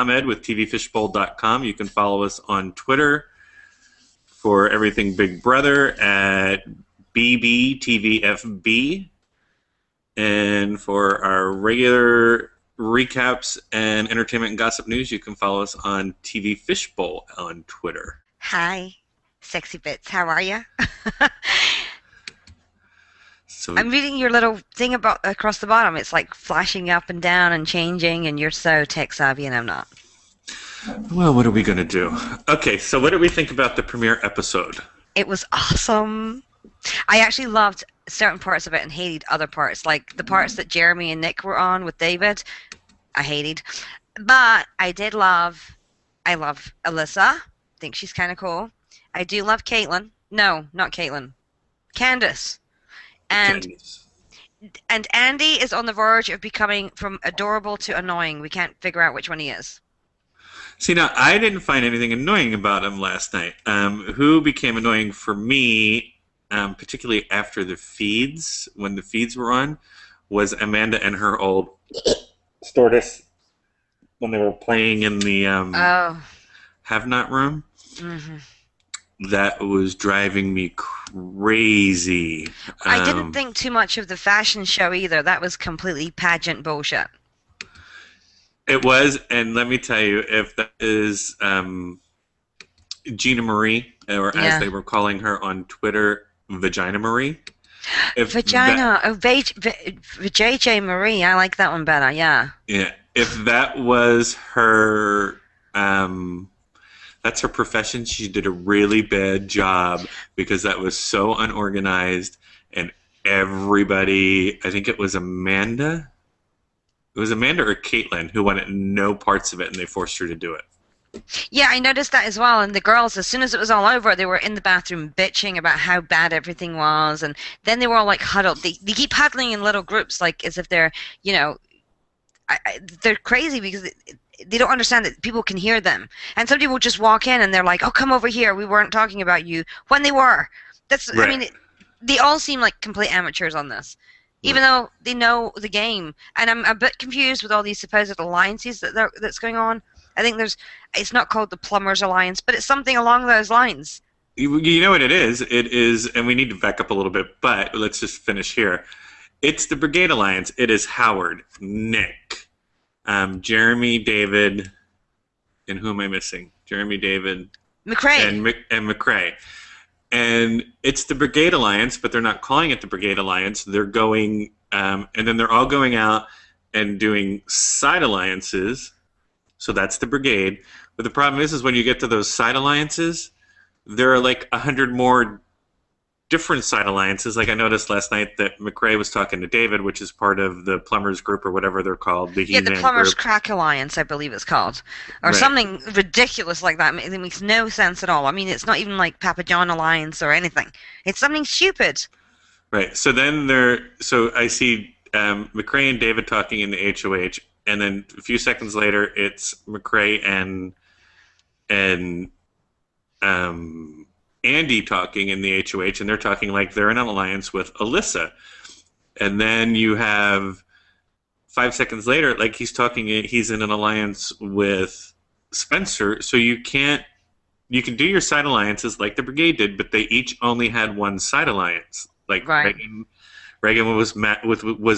Ahmed with TVFishbowl.com. You can follow us on Twitter for everything Big Brother at BBTVFB. And for our regular recaps and entertainment and gossip news, you can follow us on TV Fishbowl on Twitter. Hi, sexy bits. How are you? So I'm reading your little thing about across the bottom. It's like flashing up and down and changing, and you're so tech savvy, and I'm not. well, what are we going to do? Okay, so what did we think about the premiere episode? It was awesome. I actually loved certain parts of it and hated other parts, like the parts that Jeremy and Nick were on with David. I hated, but I love Alyssa. I think she's kind of cool. I do love Caitlyn. No, not Caitlyn. Candace. And Candice. and Andy is on the verge of becoming from adorable to annoying. We can't figure out which one he is. See, now, I didn't find anything annoying about him last night. Who became annoying for me, particularly after the feeds, when the feeds were on, was Amanda and her old Stewardess when they were playing in the Oh. Have Not room. Hmm. That was driving me crazy. I didn't think too much of the fashion show either. That was completely pageant bullshit. It was, and let me tell you, if that is Gina Marie, or Yeah. as they were calling her on Twitter, Vagina Marie. If Vagina. Oh, JJ Marie. I like that one better. Yeah. Yeah, if that was her, that's her profession, she did a really bad job because that was so unorganized, and everybody, I think it was Amanda. It was Amanda or Caitlyn who wanted no parts of it, and they forced her to do it. Yeah, I noticed that as well. And the girls, as soon as it was all over, they were in the bathroom bitching about how bad everything was. And then they were all like huddled. They keep huddling in little groups, like as if they're, they're crazy because they don't understand that people can hear them. And some people just walk in and they're like, "Oh, come over here. We weren't talking about you," when they were. That's, Right. I mean, they all seem like complete amateurs on this, even though they know the game. And I'm a bit confused with all these supposed alliances that's going on. I think it's not called the Plumbers Alliance, but it's something along those lines. You know what it is? It is, and we need to back up a little bit, but let's just finish here. It's the Brigade Alliance. It is Howard, Nick, Jeremy, David, and who am I missing? Jeremy, David, McRae. and McRae. And it's the Brigade Alliance, but they're not calling it the Brigade Alliance. They're going, and then they're all going out and doing side alliances. So that's the Brigade. But the problem is when you get to those side alliances, there are like 100 more different side alliances. Like I noticed last night that McRae was talking to David, which is part of the Plumbers Group or whatever they're called. The Yeah, the He-Man Plumbers Group. Crack Alliance, I believe it's called. Or Right. something ridiculous like that. It makes no sense at all. I mean, it's not even like Papa John Alliance or anything. It's something stupid. Right. So then so I see McRae and David talking in the HOH, and then a few seconds later, it's McRae and Andy talking in the HOH, and they're talking like they're in an alliance with Alyssa. And then you have 5 seconds later, like he's in an alliance with Spencer. So you can do your side alliances like the Brigade did, but they each only had one side alliance. Like Right. Reagan was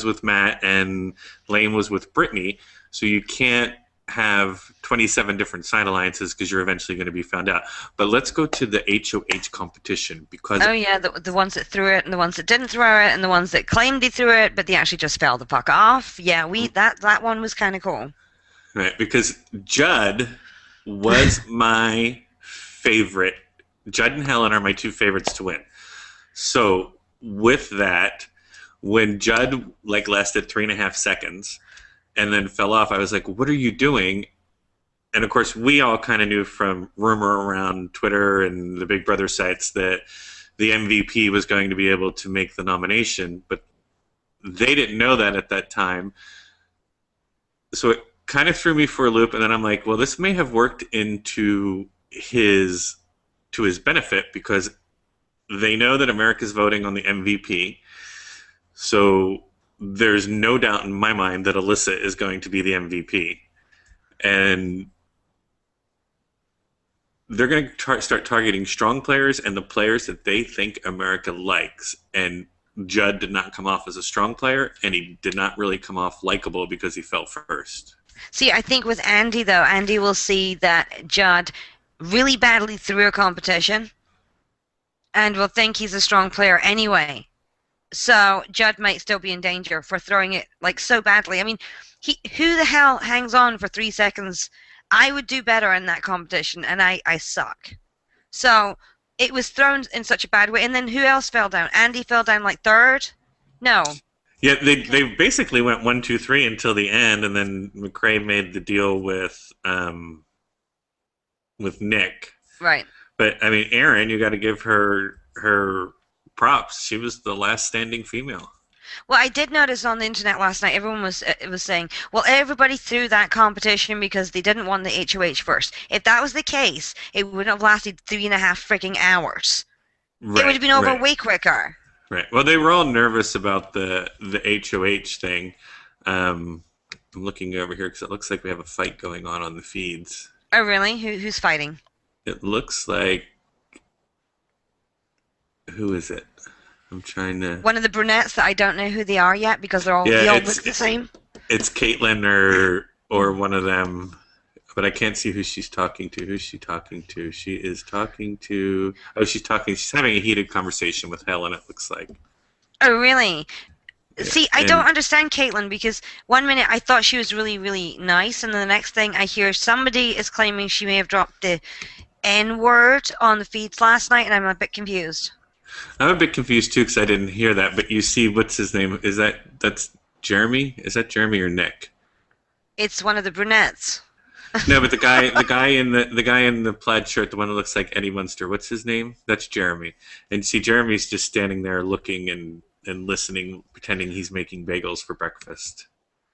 with Matt, and Lane was with Brittany. So you can't have 27 different side alliances because you're eventually going to be found out. But let's go to the HOH competition because Oh, yeah, the ones that threw it and the ones that didn't throw it and the ones that claimed they threw it, but they actually just fell the fuck off. Yeah, that one was kind of cool. right, because Judd was my favorite. Judd and Helen are my two favorites to win. So with that, when Judd lasted 3.5 seconds and then fell off, I was like, "What are you doing?" And of course, we all kind of knew from rumor around Twitter and the Big Brother sites that the MVP was going to be able to make the nomination, but they didn't know that at that time. So it kind of threw me for a loop, and then I'm like, well, this may have worked into his benefit because they know that America's voting on the MVP. So there's no doubt in my mind that Alyssa is going to be the MVP. and they're going to start targeting strong players and the players that they think America likes. And Judd did not come off as a strong player, and he did not really come off likable because he fell first. See, I think with Andy, though, Andy will see that Judd really badly threw a competition and will think he's a strong player anyway. So Judd might still be in danger for throwing it like so badly. I mean, who the hell hangs on for 3 seconds? I would do better in that competition, and I suck. So it was thrown in such a bad way. And then who else fell down? Andy fell down like third? No. Yeah, they basically went 1, 2, 3 until the end, and then McRae made the deal with Nick. Right. But I mean, Erin, you got to give her props. She was the last standing female. Well, I did notice on the internet last night, everyone was saying, well, everybody threw that competition because they didn't want the HOH first. If that was the case, it wouldn't have lasted 3.5 freaking hours. Right, it would have been over way quicker. Right. Well, they were all nervous about the HOH thing. I'm looking over here because it looks like we have a fight going on the feeds. Oh, really? Who's fighting? It looks like... Who is it? I'm trying to... One of the brunettes that I don't know who they are yet because they all look the same. It's Caitlyn or one of them, but I can't see who she's talking to. Who's she talking to? She is talking to... Oh, she's having a heated conversation with Helen, it looks like. Oh, really? Yeah. See, I don't understand Caitlyn because 1 minute I thought she was really, really nice, and then the next thing I hear somebody is claiming she may have dropped the N-word on the feeds last night, and I'm a bit confused. I'm a bit confused too because I didn't hear that. But you see, what's his name? That's Jeremy? Is that Jeremy or Nick? It's one of the brunettes. No, but the guy in the plaid shirt, the one that looks like Eddie Munster. What's his name? That's Jeremy. And see, Jeremy's just standing there looking and listening, pretending he's making bagels for breakfast.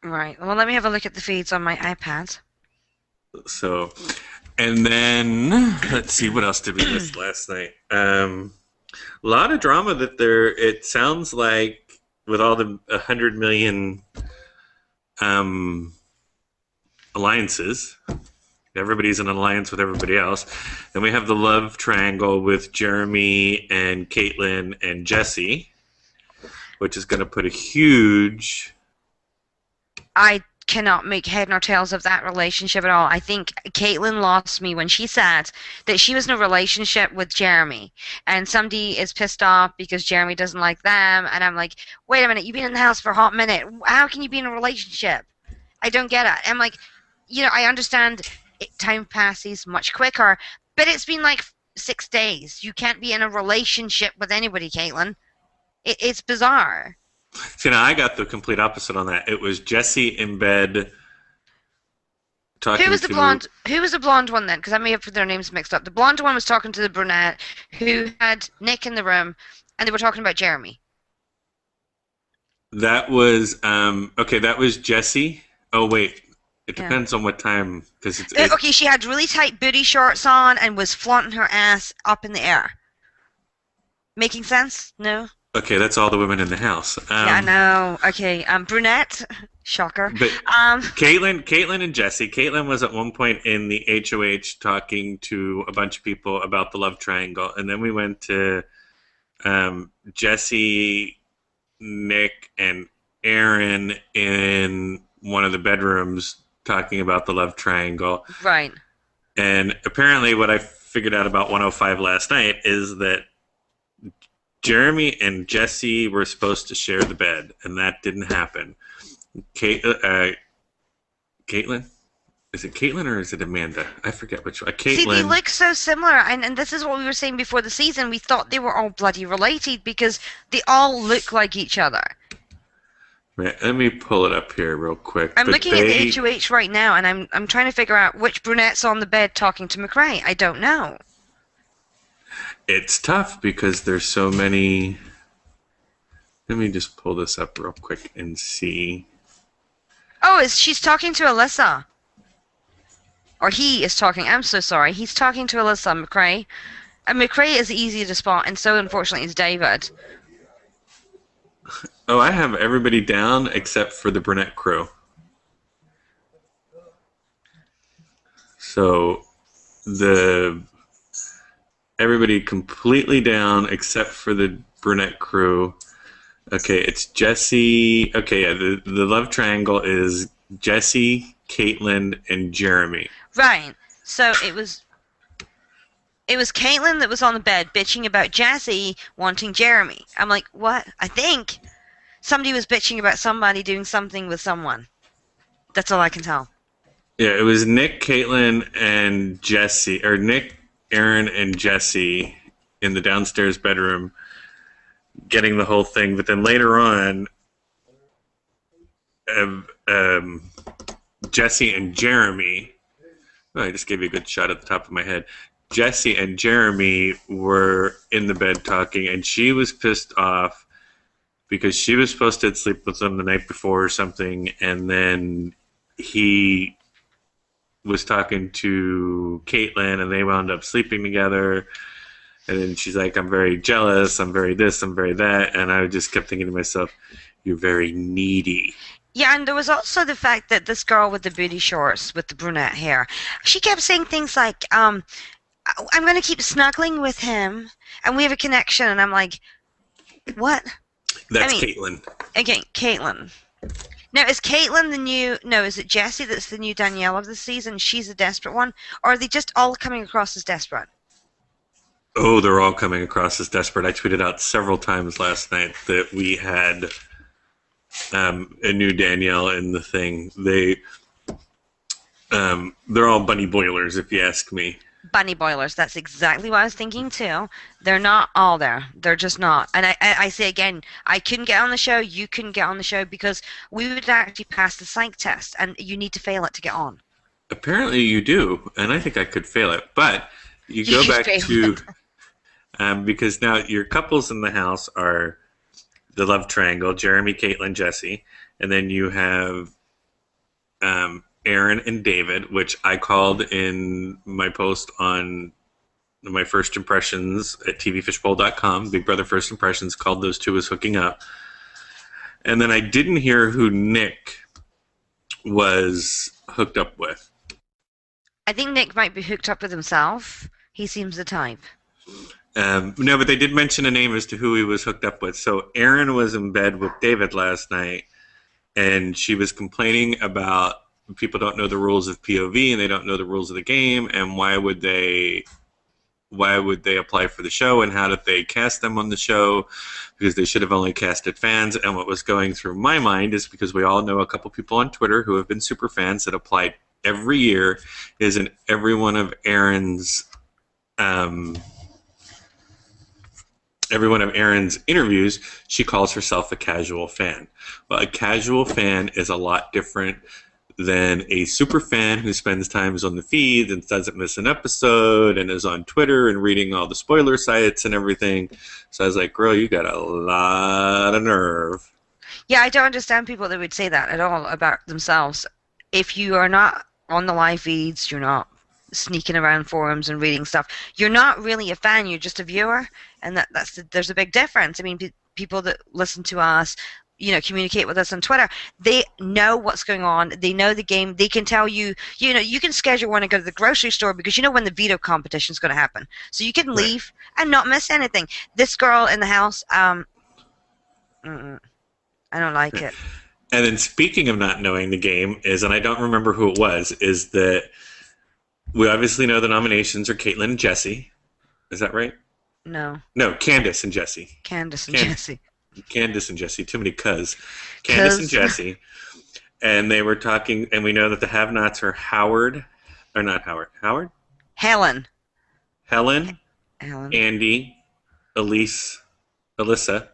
Right. Well, let me have a look at the feeds on my iPad. So, and then let's see, what else did we miss last night? A lot of drama it sounds like, with all the 100 million alliances. Everybody's in an alliance with everybody else. Then we have the love triangle with Jeremy and Caitlyn and Jesse, which is going to put a huge... I cannot make head nor tails of that relationship at all. I think Caitlyn lost me when she said that she was in a relationship with Jeremy and somebody is pissed off because Jeremy doesn't like them, and I'm like, wait a minute, you've been in the house for a hot minute. How can you be in a relationship? I don't get it. I'm like, I understand time passes much quicker, but it's been like 6 days. You can't be in a relationship with anybody, Caitlyn. It's bizarre. See, now I got the complete opposite on that. It was Jesse in bed talking Who was the blonde one then? Because I may have put their names mixed up. The blonde one was talking to the brunette who had Nick in the room, and they were talking about Jeremy. That was okay. That was Jesse. Oh wait, it depends on what time, because it's okay. She had really tight booty shorts on and was flaunting her ass up in the air. Making sense? No. Okay, that's all the women in the house. Yeah, no. Okay, brunette. Shocker. But Caitlyn and Jesse. Caitlyn was at one point in the HOH talking to a bunch of people about the love triangle, and then we went to Jesse, Nick, and Erin in one of the bedrooms talking about the love triangle. Right. And apparently what I figured out about 105 last night is that Jeremy and Jesse were supposed to share the bed, and that didn't happen. Caitlyn? Is it Caitlyn or is it Amanda? I forget which one. Caitlyn. See, they look so similar, and this is what we were saying before the season. We thought they were all bloody related because they all look like each other. Right, let me pull it up here real quick. I'm looking at the HOH right now, and I'm trying to figure out which brunette's on the bed talking to McRae. I don't know. It's tough because there's so many. Let me just pull this up real quick and see. Oh, she's talking to Alyssa. Or he is talking. I'm so sorry. He's talking to Alyssa McRae. And McRae is easy to spot, and so unfortunately is David. Oh, I have everybody down except for the brunette crew. So the everybody completely down except for the brunette crew. Okay, it's Jesse. Okay, yeah, the love triangle is Jesse, Caitlyn, and Jeremy. Right. So it was Caitlyn that was on the bed bitching about Jesse wanting Jeremy. I'm like, what? I think somebody was bitching about somebody doing something with someone. That's all I can tell. Yeah, it was Nick, Caitlyn, and Jesse, or Nick, Aaron, and Jesse in the downstairs bedroom getting the whole thing. But then later on, Jesse and Jeremy. Oh, I just gave you a good shot at the top of my head. Jesse and Jeremy were in the bed talking, and she was pissed off because she was supposed to sleep with him the night before or something, and then he was talking to Caitlyn, and they wound up sleeping together. And then she's like, I'm very jealous, I'm very this, I'm very that. And I just kept thinking to myself, you're very needy. Yeah, and there was also the fact that this girl with the booty shorts with the brunette hair, she kept saying things like, I'm going to keep snuggling with him, and we have a connection. And I'm like, what? That's Caitlyn. Okay, Caitlyn. Now, is Caitlyn the new... No, is it Jessie that's the new Danielle of the season? She's the desperate one? Or are they just all coming across as desperate? Oh, they're all coming across as desperate. I tweeted out several times last night that we had a new Danielle in the thing. They're all bunny boilers, if you ask me. Bunny boilers. That's exactly what I was thinking too. They're not all there. They're just not. And I say again, I couldn't get on the show. You couldn't get on the show because we would actually pass the psych test, and you need to fail it to get on. Apparently you do, and I think I could fail it. But you go back to because now your couples in the house are the love triangle: Jeremy, Caitlyn, Jesse, and then you have Aaron and David, which I called in my post on my first impressions at tvfishbowl.com. Big Brother First Impressions called those two as hooking up. And then I didn't hear who Nick was hooked up with. I think Nick might be hooked up with himself. He seems the type. No, but they did mention a name as to who he was hooked up with. So Aaron was in bed with David last night, and she was complaining about people don't know the rules of POV and they don't know the rules of the game, and why would they apply for the show, and how did they cast them on the show, because they should have only casted fans. And what was going through my mind is, because we all know a couple people on Twitter who have been super fans that applied every year, is in every one of Aaron's interviews, she calls herself a casual fan. Well, a casual fan is a lot different than a super fan who spends times on the feed and doesn't miss an episode and is on Twitter and reading all the spoiler sites and everything. So I was like, girl, you got a lot of nerve. Yeah, I don't understand people that would say that at all about themselves. If you are not on the live feeds, you're not sneaking around forums and reading stuff, you're not really a fan, you're just a viewer. And there's a big difference. I mean, people that listen to us, communicate with us on Twitter, they know what's going on, they know the game, they can tell you, you can schedule when to go to the grocery store because you know when the veto competition is going to happen. So you can leave and not miss anything. This girl in the house, I don't like it. And then speaking of not knowing the game is, and I don't remember who it was, is that we obviously know the nominations are Caitlyn and Jesse. Is that right? No, Candace and Jesse. Jesse. Candace and Jesse, too many cuz. Candace and Jesse. And they were talking, and we know that the have-nots are Howard. Helen, Andy, Alyssa.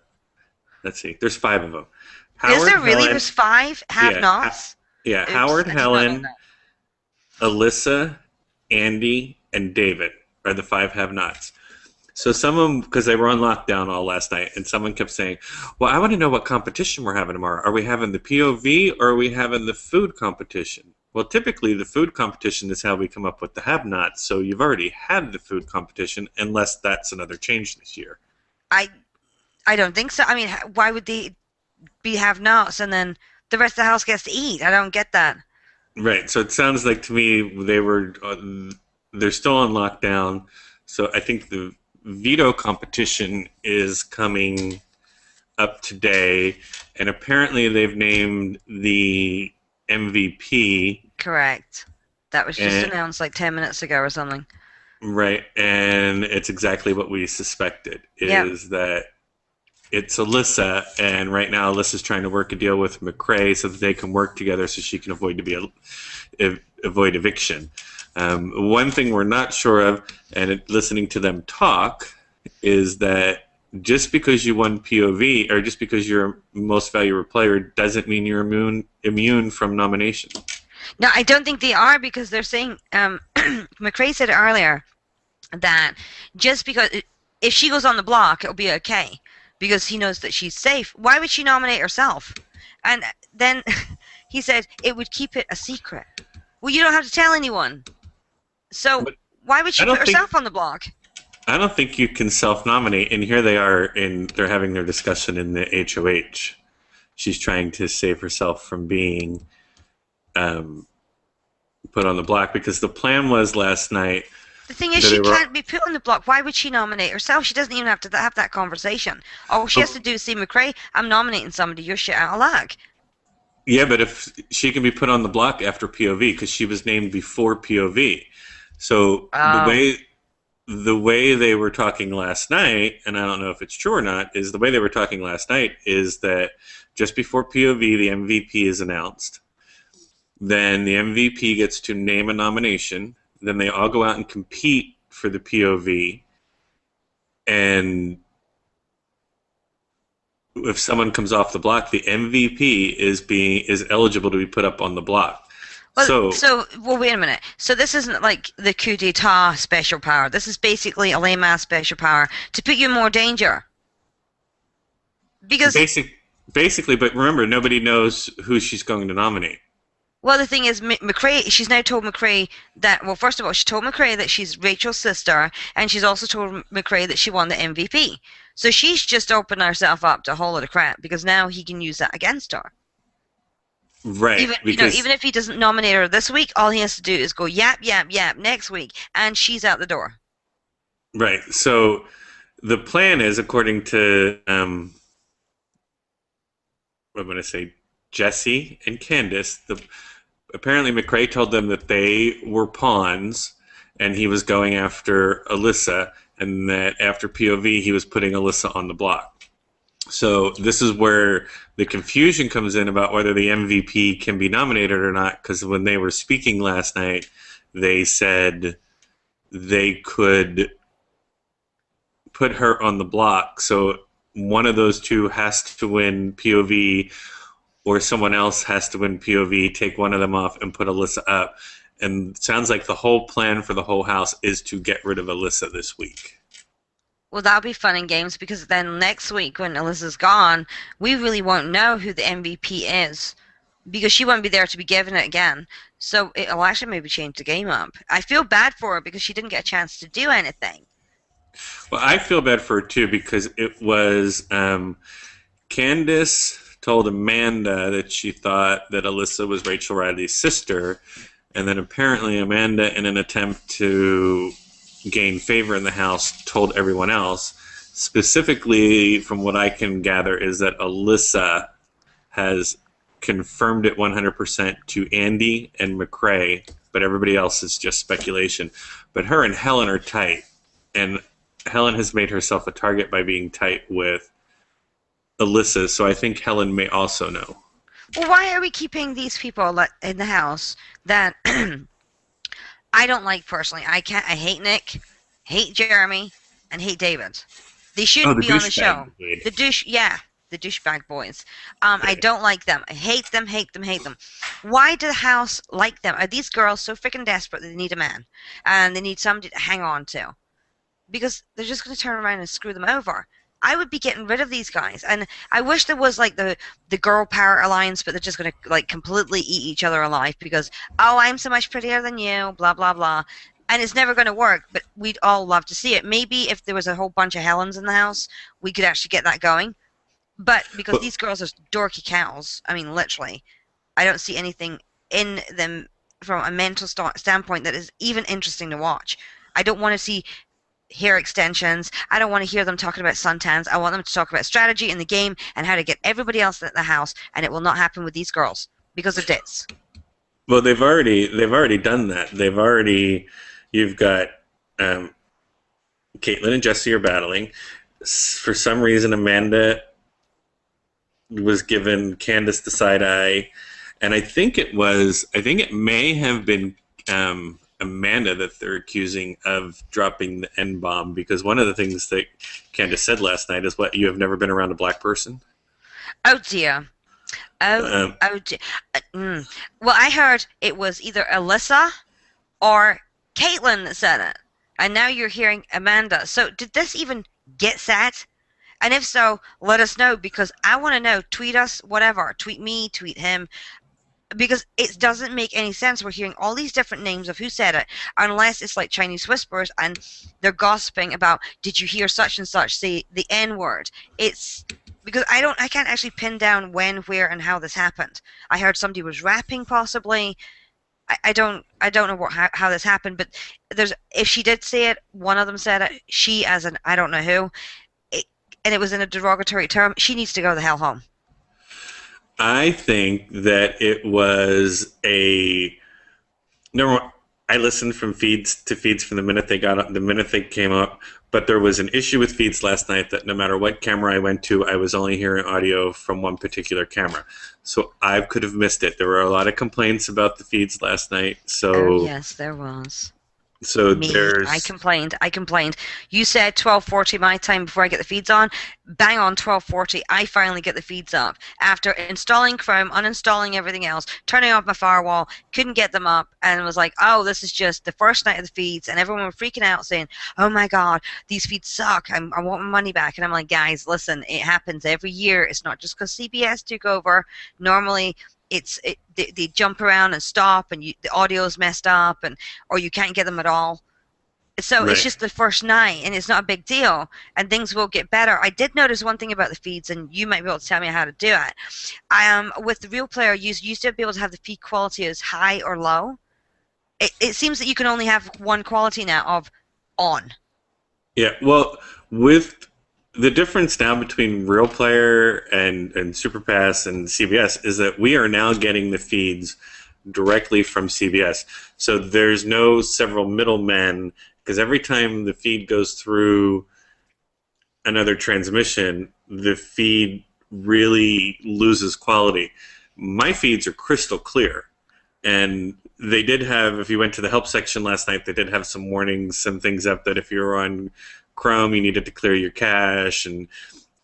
Let's see, there's 5 of them. Howard, is there really? There's 5 have-nots? Yeah, oops, Howard, Helen, Alyssa, Andy, and David are the 5 have-nots. So some of them, because they were on lockdown all last night, and someone kept saying, well, I want to know what competition we're having tomorrow. Are we having the POV or are we having the food competition? Well, typically the food competition is how we come up with the have-nots, so you've already had the food competition, unless that's another change this year. I don't think so. I mean, why would they be have-nots and then the rest of the house gets to eat? I don't get that. Right. So it sounds like to me they're still on lockdown. So I think the veto competition is coming up today, and apparently they've named the MVP. Correct. That was just And announced like 10 minutes ago or something. right, and it's exactly what we suspected Yep. is that it's Alyssa, and right now Alyssa's trying to work a deal with McCrae so that they can work together so she can avoid eviction. One thing we're not sure of, and listening to them talk, is that just because you won POV or just because you're a most valuable player doesn't mean you're immune from nomination. No, I don't think they are because they're saying, McCrae said earlier that just because if she goes on the block, it'll be okay because he knows that she's safe. Why would she nominate herself? And then he said it would keep it a secret. Well, you don't have to tell anyone. So But why would I she put don't think herself on the block? I don't think you can self-nominate. And here they are, they're having their discussion in the HOH. She's trying to save herself from being um, put on the block because the plan was last night The thing is, that she they were. can't be put on the block. Why would she nominate herself? She doesn't even have to have that conversation. All she has to do is say, McCrae, I'm nominating somebody. You're shit out of luck. Yeah, but if she can be put on the block after POV because she was named before POV, so Oh. the way they were talking last night, and I don't know if it's true or not, is the way they were talking last night is that just before POV, the MVP is announced. Then the MVP gets to name a nomination. Then they all go out and compete for the POV. And if someone comes off the block, the MVP is eligible to be put up on the block. So Well, wait a minute. So this isn't like the coup d'etat special power. This is basically a lame ass special power to put you in more danger. Because, basic, basically, but remember, nobody knows who she's going to nominate. well, the thing is, McCrae, she's now told McCrae that, well, first of all, she told McCrae that she's Rachel's sister, and she's also told McCrae that she won the MVP. So she's just opened herself up to a whole lot of crap because now he can use that against her. Right, Even because even if he doesn't nominate her this week, all he has to do is go yap yap yap next week, and she's out the door. right. So the plan is, according to I'm going to say Jesse and Candace. Apparently McCrae told them that they were pawns, and he was going after Alyssa, and that after POV he was putting Alyssa on the block. So this is where the confusion comes in about whether the MVP can be nominated or not. Because when they were speaking last night, they said they could put her on the block. So one of those two has to win POV, or someone else has to win POV, take one of them off, and put Alyssa up. And it sounds like the whole plan for the whole house is to get rid of Alyssa this week. Well, that'll be fun in games because then next week when Alyssa's gone, we really won't know who the MVP is because she won't be there to be given it again. So it'll actually maybe change the game up. I feel bad for her because she didn't get a chance to do anything. Well, I feel bad for her too because it was Candace told Amanda that she thought that Alyssa was Rachel Riley's sister, and then apparently Amanda, in an attempt to gain favor in the house, told everyone else. Specifically, from what I can gather, is that Alyssa has confirmed it 100% to Andy and McCrae, but everybody else is just speculation. But her and Helen are tight, and Helen has made herself a target by being tight with Alyssa, so I think Helen may also know. Well, why are we keeping these people in the house that I don't like personally? I can't. I hate Nick, hate Jeremy, and hate David. They Oh, shouldn't the be on the show. douchebag. The douche, yeah, the douchebag boys. I don't like them. I hate them, hate them, hate them. Why do the house like them? Are these girls so freaking desperate that they need a man and they need somebody to hang on to? Because they're just going to turn around and screw them over. I would be getting rid of these guys, and I wish there was like the girl power alliance, but they're just going to like completely eat each other alive because I'm so much prettier than you, blah blah blah, and it's never going to work. But we'd all love to see it. Maybe if there was a whole bunch of Helens in the house, we could actually get that going. But because But these girls are dorky cows, I mean literally, I don't see anything in them from a mental standpoint that is even interesting to watch. I don't want to see hair extensions. I don't want to hear them talking about suntans. I want them to talk about strategy in the game and how to get everybody else at the house, and it will not happen with these girls because of this. Well, they've already done that. You've got Caitlyn and Jesse are battling. For some reason, Amanda was given Candice the side eye, and I think it may have been Amanda that they're accusing of dropping the N bomb, because one of the things that Candice said last night is, "What, you have never been around a black person?" Oh dear. Oh dear. Well, I heard it was either Alyssa or Caitlyn that said it, and now you're hearing Amanda. So did this even get said? And if so, let us know, because I want to know. Tweet us, whatever. Tweet me, tweet him, because it doesn't make any sense. We're hearing all these different names of who said it, unless it's like Chinese whispers and they're gossiping about, did you hear such and such say the N word? It's because I can't actually pin down when, where, and how this happened. I heard somebody was rapping, possibly. I don't know how this happened, but if she did say it, one of them said it. She, as an I don't know who, and it was in a derogatory term. She needs to go the hell home. I think that it was a number one. I listened from feeds to feeds from the minute they came up. But there was an issue with feeds last night that no matter what camera I went to, I was only hearing audio from one particular camera. So I could have missed it. There were a lot of complaints about the feeds last night. So oh, yes, there was. So Me, there's. I complained. You said 12:40 my time before I get the feeds on. Bang on 12:40, I finally get the feeds up. After installing Chrome, uninstalling everything else, turning off my firewall, couldn't get them up, and was like, oh, this is just the first night of the feeds, and everyone was freaking out saying, oh my god, these feeds suck, I want my money back. And I'm like, guys, listen, it happens every year. It's not just because CBS took over. Normally, they jump around and stop, and the audio's messed up, or you can't get them at all. So Right. it's just the first night, and it's not a big deal, and things will get better. I did notice one thing about the feeds, and you might be able to tell me how to do it. With the Real Player, you used to be able to have the feed quality as high or low. It seems that you can only have one quality now of on. Yeah, well, with the difference now between Real Player and SuperPass and CBS is that we are now getting the feeds directly from CBS. So there's no several middlemen, because every time the feed goes through another transmission, the feed really loses quality. My feeds are crystal clear. And they did have, if you went to the help section last night, they did have some warnings, some things up that if you were on Chrome, you needed to clear your cache, and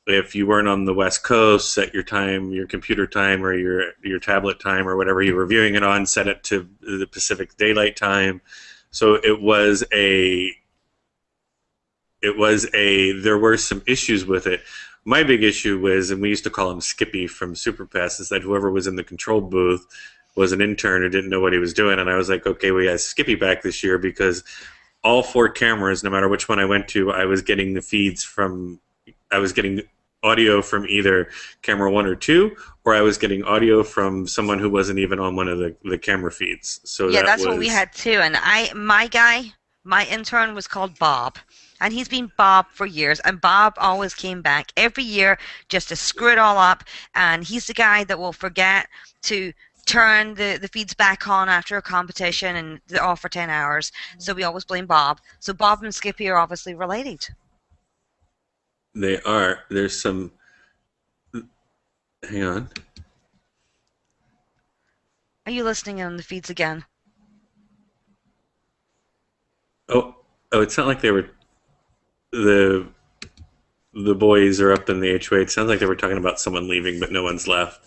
if you weren't on the West Coast, set your time, your computer time, or your tablet time, or whatever you were viewing it on, set it to the Pacific Daylight Time. So there were some issues with it. My big issue was, and we used to call him Skippy from SuperPass, is that whoever was in the control booth was an intern who didn't know what he was doing. And I was like, okay, we got Skippy back this year, because all four cameras, no matter which one I went to, I was getting audio from either camera 1 or 2, or I was getting audio from someone who wasn't even on one of the camera feeds. So Yeah, that's what we had too. And my intern was called Bob. And he's been Bob for years. And Bob always came back every year just to screw it all up. And he's the guy that will forget to turn the feeds back on after a competition, and they're off for 10 hours. So we always blame Bob. So Bob and Skippy are obviously related. They are. There's some. Hang on. Are you listening on the feeds again? Oh, it's not like they were. The boys are up in the HOA. It sounds like they were talking about someone leaving, but no one's left.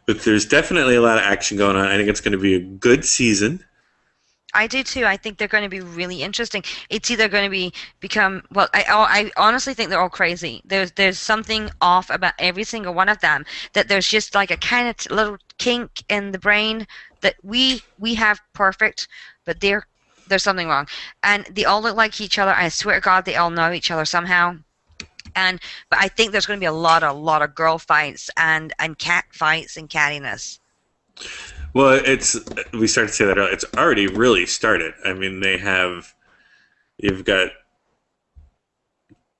But there's definitely a lot of action going on. I think it's going to be a good season. I do too. I think they're going to be really interesting. It's either going to become well. I honestly think they're all crazy. There's something off about every single one of them. That there's just like a kind of little kink in the brain that we have perfect, but there's something wrong. And they all look like each other. I swear to God, they all know each other somehow. But I think there's going to be a lot of girl fights and cat fights and cattiness. Well, we started to say that earlier. It's already really started. I mean, you've got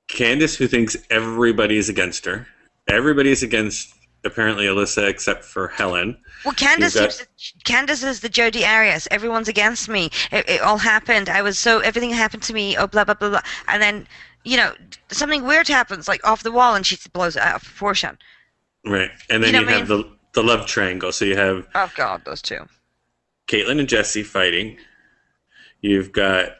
Candace who thinks everybody is against her. Everybody is against apparently Alyssa except for Helen. Well, You've got Candace is the Jodi Arias. Everyone's against me. It all happened. Everything happened to me. Oh, blah blah blah blah. And then, something weird happens, like off the wall, and she blows it out of proportion. right, and You then know you what I have mean? the love triangle. So you have Oh God, those two. Caitlyn and Jesse fighting. You've got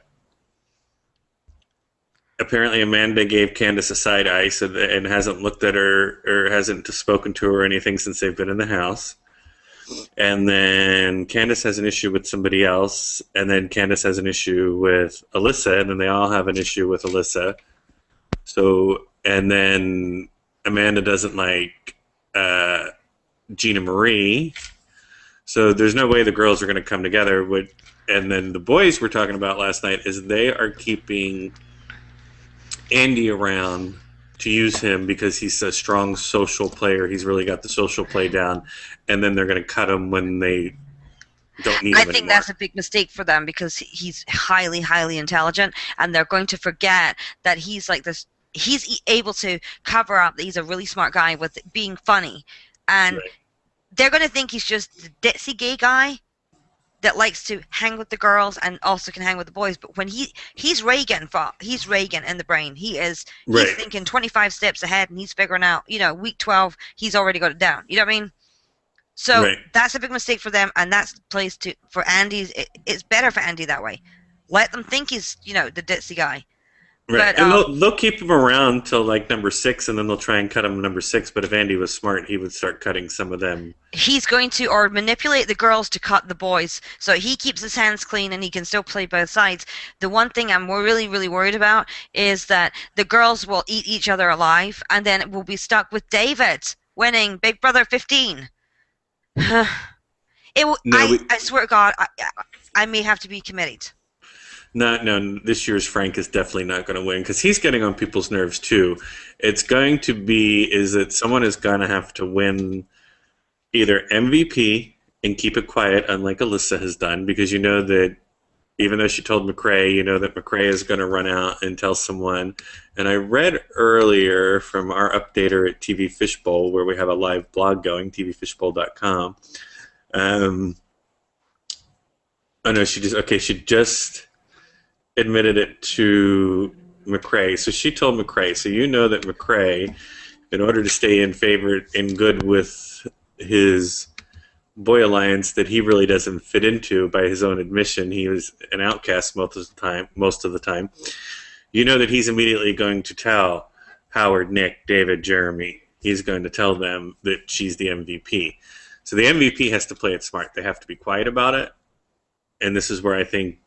apparently Amanda gave Candace a side eye and hasn't looked at her or hasn't spoken to her or anything since they've been in the house. And then Candace has an issue with somebody else, and then Candace has an issue with Alyssa, and then they all have an issue with Alyssa. So, and then Amanda doesn't like Gina Marie. So there's no way the girls are going to come together. And then the boys we're talking about last night is they are keeping Andy around to use him because he's a strong social player. He's really got the social play down. And then they're going to cut him when they don't need him I anymore. think that's a big mistake for them because he's highly, highly intelligent, and they're going to forget that he's like this. He's able to cover up that he's a really smart guy with being funny, and Right. they're going to think he's just the ditzy gay guy that likes to hang with the girls and also can hang with the boys. But when he's Reagan, he's Reagan in the brain. He's Right. thinking 25 steps ahead, and he's figuring out, week 12, he's already got it down. You know what I mean? So Right. that's a big mistake for them, and that's the place for Andy's. It's better for Andy that way. Let them think he's, the ditzy guy. Right. But And they'll keep him around till like number 6, and then they'll try and cut him number 6. But if Andy was smart, he would start cutting some of them. he's going to or manipulate the girls to cut the boys, so he keeps his hands clean and he can still play both sides. The one thing I'm really, really worried about is that the girls will eat each other alive, and then we'll be stuck with David winning Big Brother 15. It will. No, I swear to God, I may have to be committed. No, this year's Frank is definitely not going to win because he's getting on people's nerves too. It's going to be is that someone is going to have to win either MVP and keep it quiet, unlike Alyssa has done, because you know that even though she told McCrae, you know that McCrae is going to run out and tell someone. And I read earlier from our updater at TV Fishbowl, where we have a live blog going, tvfishbowl.com. Oh no, she just admitted it to McCrae. So she told McCrae. So you know that McCrae, in order to stay in favor and good with his boy alliance that he really doesn't fit into, by his own admission, he was an outcast most of the time. You know that he's immediately going to tell Howard, Nick, David, Jeremy. He's going to tell them that she's the MVP. So the MVP has to play it smart. They have to be quiet about it. And this is where I think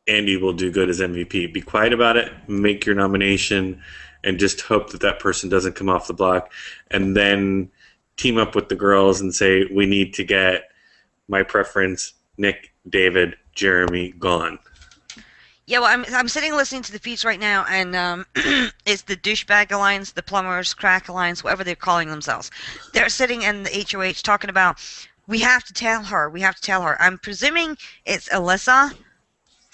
Andy will do good as MVP. Be quiet about it, make your nomination, and just hope that that person doesn't come off the block. And then team up with the girls and say, we need to get my preference, Nick, David, Jeremy, gone. Yeah, well, I'm sitting listening to the feeds right now, and it's the Douchebag Alliance, the Plumbers, Crack Alliance, whatever they're calling themselves. They're sitting in the HOH talking about, we have to tell her. I'm presuming it's Alyssa,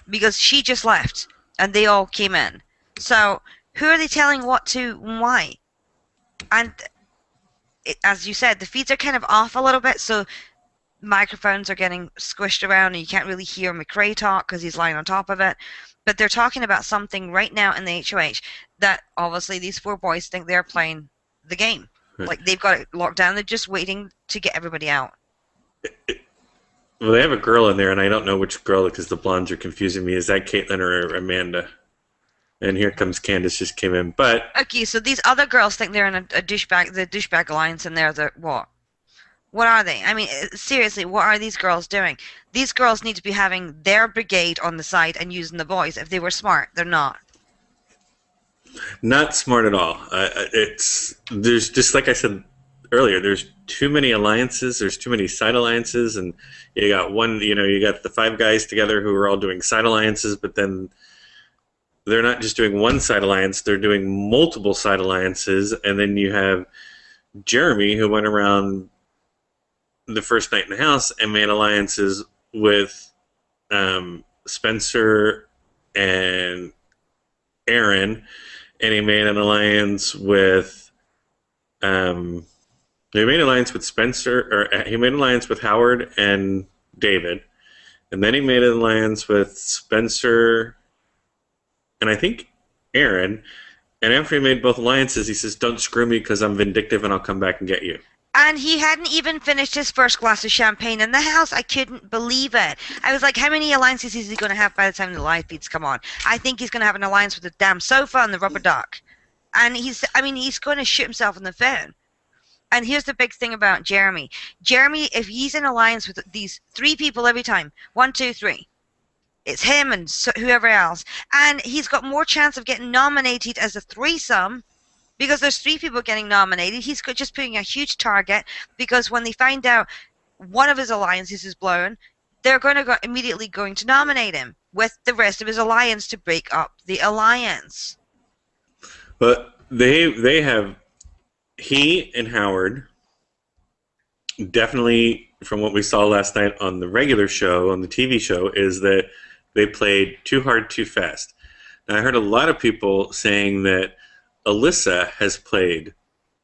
because she just left, and they all came in. So, who are they telling what to and why? And as you said, the feeds are kind of off a little bit, so microphones are getting squished around, and you can't really hear McCrae talk because he's lying on top of it. But they're talking about something right now in the HOH that obviously these 4 boys think they're playing the game. Right. Like, they've got it locked down. They're just waiting to get everybody out. Well, they have a girl in there, and I don't know which girl because the blondes are confusing me. Is that Caitlyn or Amanda? And here comes Candace, just came in. But Okay, so these other girls think they're in the douchebag alliance, and they're the what? What are they? I mean, seriously, what are these girls doing? These girls need to be having their brigade on the side and using the boys. If they were smart, they're not. not smart at all. There's just like I said earlier. There's too many alliances. There's too many side alliances, and you got you got the 5 guys together who are all doing side alliances, but then they're not just doing one side alliance. They're doing multiple side alliances, and then you have Jeremy who went around the first night in the house and made alliances with Spencer and Aaron, and he made an alliance with he made an alliance with Spencer, or he made an alliance with Howard and David, and then he made an alliance with Spencer and I think Aaron. And after he made both alliances, he says, "Don't screw me because I'm vindictive and I'll come back and get you." And he hadn't even finished his first glass of champagne in the house. I couldn't believe it. I was like, how many alliances is he going to have by the time the live feeds come on? I think he's going to have an alliance with the damn sofa and the rubber duck. And he's going to shoot himself in the foot. And here's the big thing about Jeremy. Jeremy, if he's in alliance with these 3 people every time, 1, 2, 3, it's him and whoever else, and he's got more chance of getting nominated as a threesome because there's 3 people getting nominated. He's just putting a huge target because when they find out one of his alliances is blown, they're going to immediately going to nominate him with the rest of his alliance to break up the alliance. But they have, he and Howard, definitely from what we saw last night on the regular show, on the TV show, is that they played too hard, too fast. Now, I heard a lot of people saying that Alyssa has played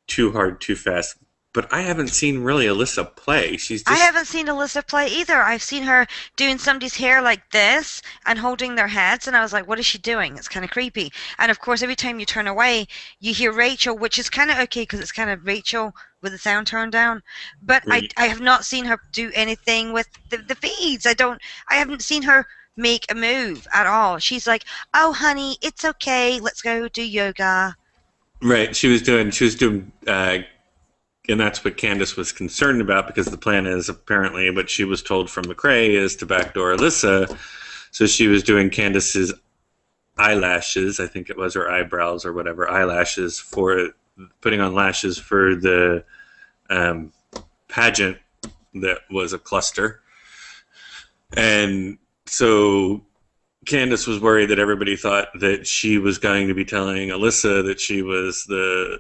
too hard, too fast, but I haven't seen really Alyssa play. I haven't seen Alyssa play either. I've seen her doing somebody's hair like this and holding their heads, and I was like, what is she doing? It's kind of creepy. And of course, every time you turn away, you hear Rachel, which is kind of okay because it's kind of Rachel with the sound turned down. But right. I have not seen her do anything with the feeds. I haven't seen her make a move at all. She's like, oh honey, it's okay, let's go do yoga. Right. She was doing and that's what Candace was concerned about, because the plan is apparently, what she was told from McCrae, is to backdoor Alyssa. So she was doing Candace's eyelashes, I think it was, or eyebrows or whatever, eyelashes, for putting on lashes for the pageant that was a cluster. And so Candace was worried that everybody thought that she was going to be telling Alyssa that she was the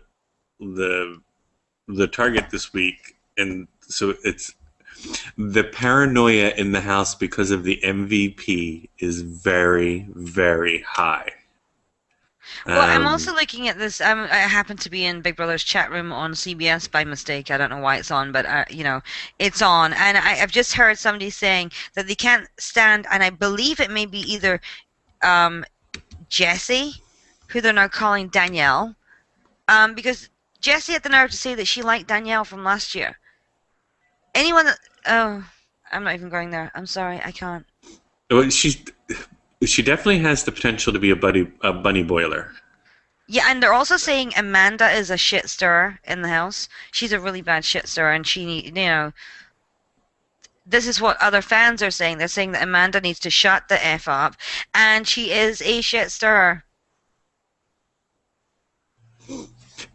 target this week, and so it's the paranoia in the house because of the MVP is very, very high. Well, I'm also looking at this. I happen to be in Big Brother's chat room on CBS by mistake. I don't know why it's on, but it's on. And I've just heard somebody saying that they can't stand, and I believe it may be either Jessie, who they're now calling Danielle, because Jessie had the nerve to say that she liked Danielle from last year. Anyone that... Oh, I'm not even going there. I'm sorry, I can't. Well, she definitely has the potential to be a bunny boiler. Yeah, and they're also saying Amanda is a shit stirrer in the house. She's a really bad shit stirrer, and this is what other fans are saying. They're saying that Amanda needs to shut the F up, and she is a shit stirrer.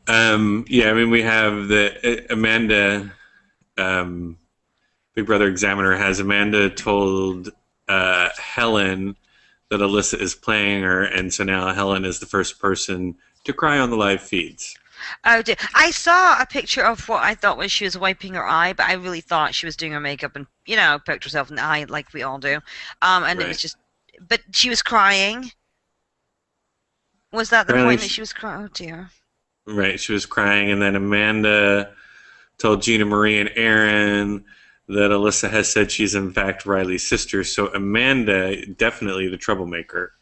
Yeah, I mean, we have the Amanda, Big Brother Examiner has Amanda told Helen that Alyssa is playing her, and so now Helen is the first person to cry on the live feeds. Oh dear. I saw a picture of what I thought was she was wiping her eye, but I really thought she was doing her makeup and, poked herself in the eye like we all do. And right. It was just, but she was crying. Was that the point that she was crying? Oh dear. Right, she was crying, and then Amanda told Gina Marie and Aaron that Alyssa has said she's in fact Riley's sister. So Amanda, definitely the troublemaker.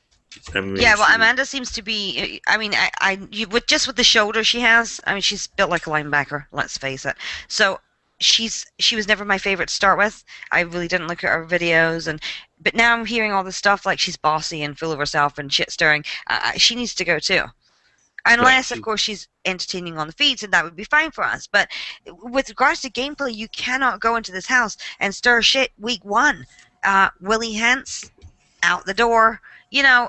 Amanda seems to be. I mean, with the shoulder she has. I mean, she's built like a linebacker. Let's face it. So she was never my favorite to start with. I really didn't look at her videos, but now I'm hearing all this stuff like she's bossy and full of herself and shit stirring. She needs to go too. Unless, of course, she's entertaining on the feeds, and that would be fine for us. But with regards to gameplay, you cannot go into this house and stir shit week 1. Willie Hentz, out the door.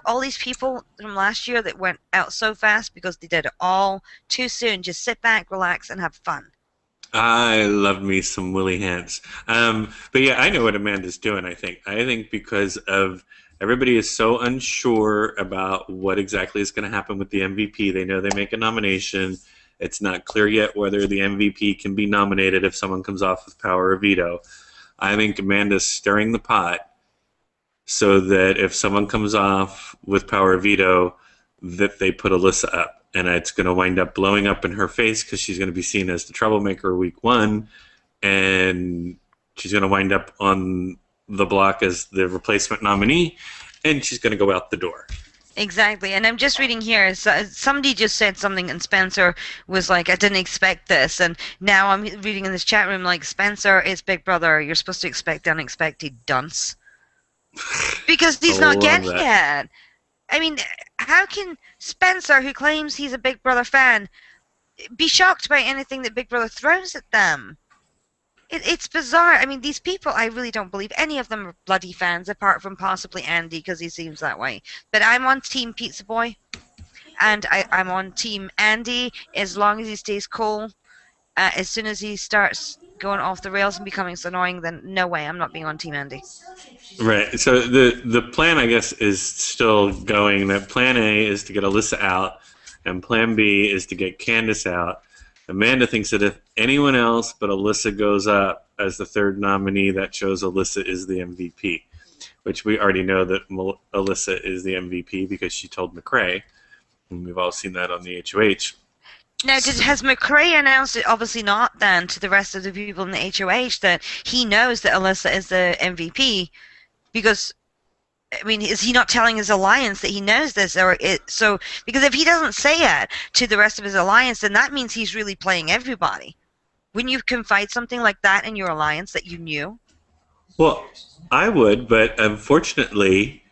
All these people from last year that went out so fast because they did it all too soon. Just sit back, relax, and have fun. I love me some Willie Hentz. But yeah, I know what Amanda's doing, I think. I think because of... Everybody is so unsure about what exactly is going to happen with the MVP. They know they make a nomination, It's not clear yet whether the MVP can be nominated if someone comes off with power or veto. I think Amanda's stirring the pot so that if someone comes off with power or veto, that they put Alyssa up. And it's going to wind up blowing up in her face because she's going to be seen as the troublemaker week one. And she's going to wind up on the block as the replacement nominee. And she's going to go out the door. Exactly, and I'm just reading here. So somebody just said something, and Spencer was like, "I didn't expect this." And now I'm reading in this chat room like, "Spencer, it's Big Brother. You're supposed to expect the unexpected, dunce." Because he's not getting it. I mean, how can Spencer, who claims he's a Big Brother fan, be shocked by anything that Big Brother throws at them? It's bizarre. I mean, these people, I really don't believe any of them are bloody fans, apart from possibly Andy, because he seems that way. But I'm on Team Pizza Boy, and I'm on Team Andy as long as he stays cool. As soon as he starts going off the rails and becoming so annoying, then no way, I'm not being on Team Andy. Right. So the plan, I guess, is still going. That Plan A is to get Alyssa out, and Plan B is to get Candace out. Amanda thinks that if anyone else but Alyssa goes up as the third nominee, that shows Alyssa is the MVP, which we already know that Alyssa is the MVP because she told McCrae, and we've all seen that on the HOH. Now, has McCrae announced it? Obviously not, then, to the rest of the people in the HOH that he knows that Alyssa is the MVP, because, I mean, is he not telling his alliance that he knows this? Because if he doesn't say it to the rest of his alliance, then that means he's really playing everybody. Wouldn't you confide something like that in your alliance that you knew? Well, I would, but unfortunately,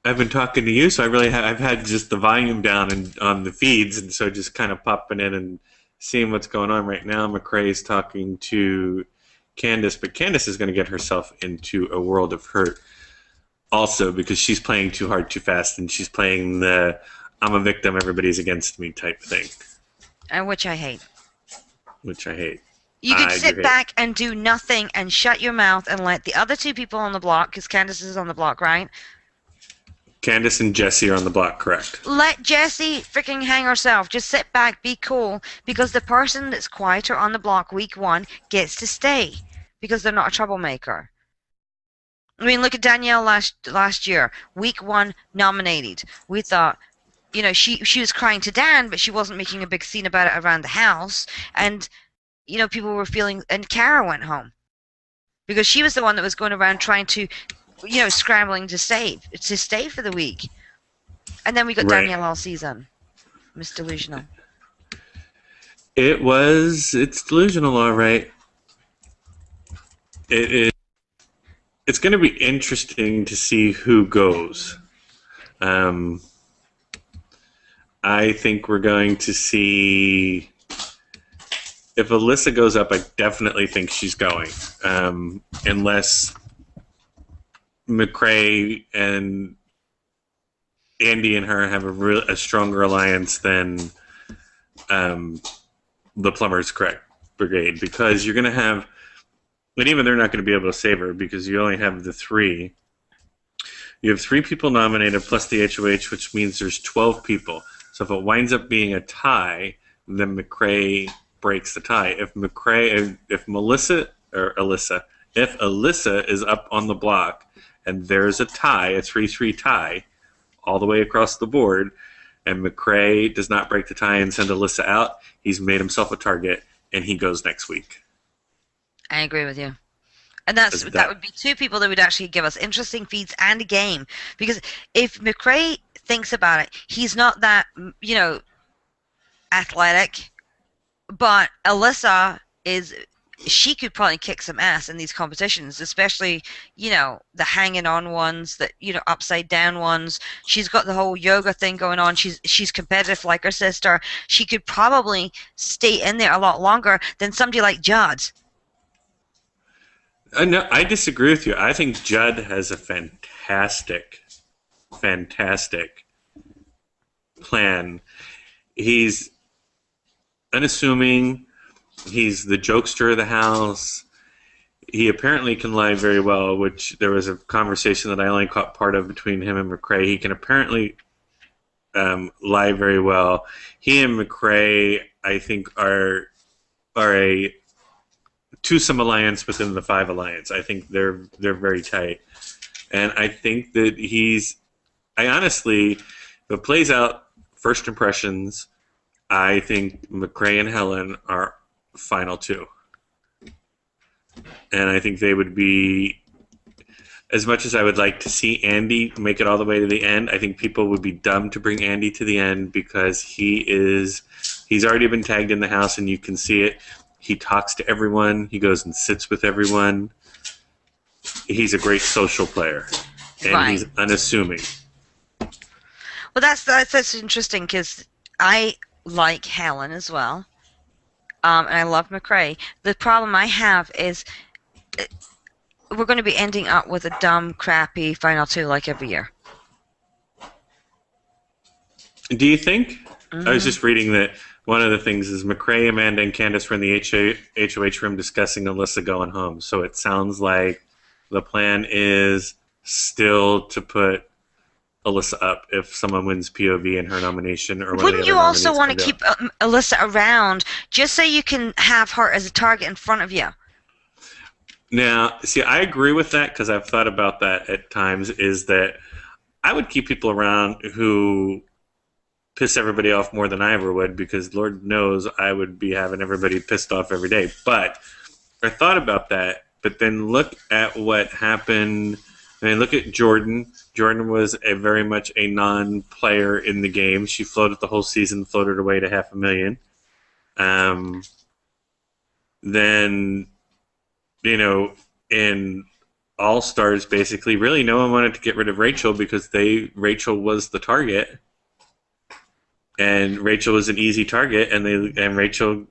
I've been talking to you, so I've had just the volume down on the feeds, and so just kind of popping in and seeing what's going on right now. McCrae's talking to Candace, but Candace is going to get herself into a world of hurt also because she's playing too hard too fast, and she's playing the I'm a victim, everybody's against me type thing. Which I hate. You could sit back and do nothing and shut your mouth and let the other two people on the block, because Candace is on the block, right? Candace and Jessie are on the block, correct. Let Jessie freaking hang herself. Just sit back, be cool, because the person that's quieter on the block week one gets to stay because they're not a troublemaker. I mean, look at Danielle last year. Week one, nominated. We thought, you know, she was crying to Dan, but she wasn't making a big scene about it around the house. And, you know, people were feeling... And Cara went home. Because she was the one that was going around trying to, you know, scrambling to stay for the week. And then we got Danielle all season. Miss Delusional. It's delusional, all right. It's going to be interesting to see who goes. I think we're going to see... If Alyssa goes up, I definitely think she's going. Unless McCrae and Andy and her have a stronger alliance than the Plumbers Brigade. Because you're going to have... And even they're not going to be able to save her because you only have the three. You have 3 people nominated plus the HOH, which means there's 12 people. So if it winds up being a tie, then McCrae breaks the tie. If Alyssa is up on the block and there's a tie, a 3-3 tie, all the way across the board, and McCrae does not break the tie and send Alyssa out, he's made himself a target and he goes next week. I agree with you. And that would be 2 people that would actually give us interesting feeds and a game. Because if McCrae thinks about it, he's not that, you know, athletic. But Alyssa she could probably kick some ass in these competitions, especially, you know, the hanging on ones, that, you know, upside down ones. She's got the whole yoga thing going on. She's competitive like her sister. She could probably stay in there a lot longer than somebody like Judd. No, I disagree with you. I think Judd has a fantastic plan. He's unassuming. He's the jokester of the house. He apparently can lie very well, which there was a conversation that I only caught part of between him and McCrae. He can apparently lie very well. He and McCrae I think are a twosome alliance within the five alliance. I think they're very tight, and I think that I honestly, if it plays out first impressions, I think McCrae and Helen are final two, and I think they would be. As much as I would like to see Andy make it all the way to the end, I think people would be dumb to bring Andy to the end because he's already been tagged in the house and you can see it. He talks to everyone. He goes and sits with everyone. He's a great social player, and he's unassuming. Well, that's interesting because I like Helen as well, and I love McCrae. The problem I have is we're going to be ending up with a dumb, crappy final two like every year. Do you think? I was just reading that one of the things is McCrae, Amanda, and Candace were in the HOH room discussing Alyssa going home. So it sounds like the plan is still to put Alyssa up if someone wins POV in her nomination or one Wouldn't of the you other also want to nominees keep Alyssa around just so you can have her as a target in front of you? Now, see, I agree with that because I've thought about that at times, is that I would keep people around who piss everybody off more than I ever would, because Lord knows I would be having everybody pissed off every day. But I thought about that, but then look at what happened. I mean, look at Jordan. Jordan was very much a non-player in the game. She floated the whole season, floated away to $500,000. Then, in All-Stars, basically, really no one wanted to get rid of Rachel because Rachel was the target. And Rachel was an easy target, and Rachel,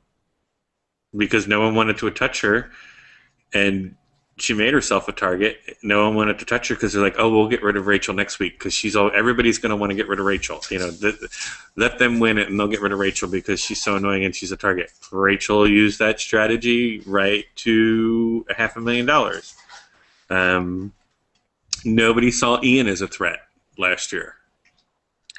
because no one wanted to touch her, and she made herself a target. No one wanted to touch her because they're like, "Oh, we'll get rid of Rachel next week because everybody's going to want to get rid of Rachel." Let them win it, and they'll get rid of Rachel because she's so annoying and she's a target. Rachel used that strategy right to $500,000. Nobody saw Ian as a threat last year.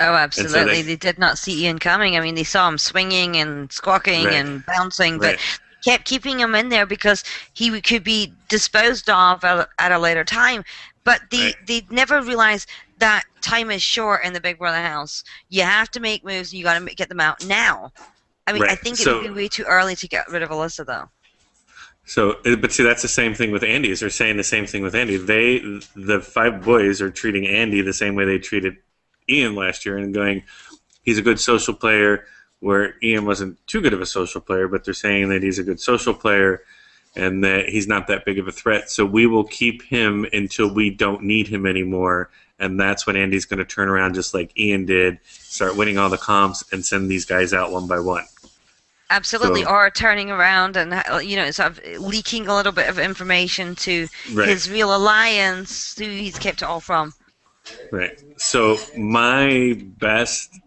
Oh, absolutely. They did not see Ian coming. I mean, they saw him swinging and squawking and bouncing, but kept keeping him in there because he could be disposed of at a later time. But they never realized that time is short in the Big Brother house. You have to make moves, and you got to get them out now. I mean, I think it would be way too early to get rid of Alyssa, though. So, but see, that's the same thing with Andy. They're saying the same thing with Andy. The five boys are treating Andy the same way they treated Ian last year, and going, he's a good social player, where Ian wasn't too good of a social player, but they're saying that he's a good social player and that he's not that big of a threat. So we will keep him until we don't need him anymore, and that's when Andy's going to turn around just like Ian did, start winning all the comps, and send these guys out one by one. Absolutely, or turning around and sort of leaking a little bit of information to his real alliance, who he's kept it all from. Right. So my best,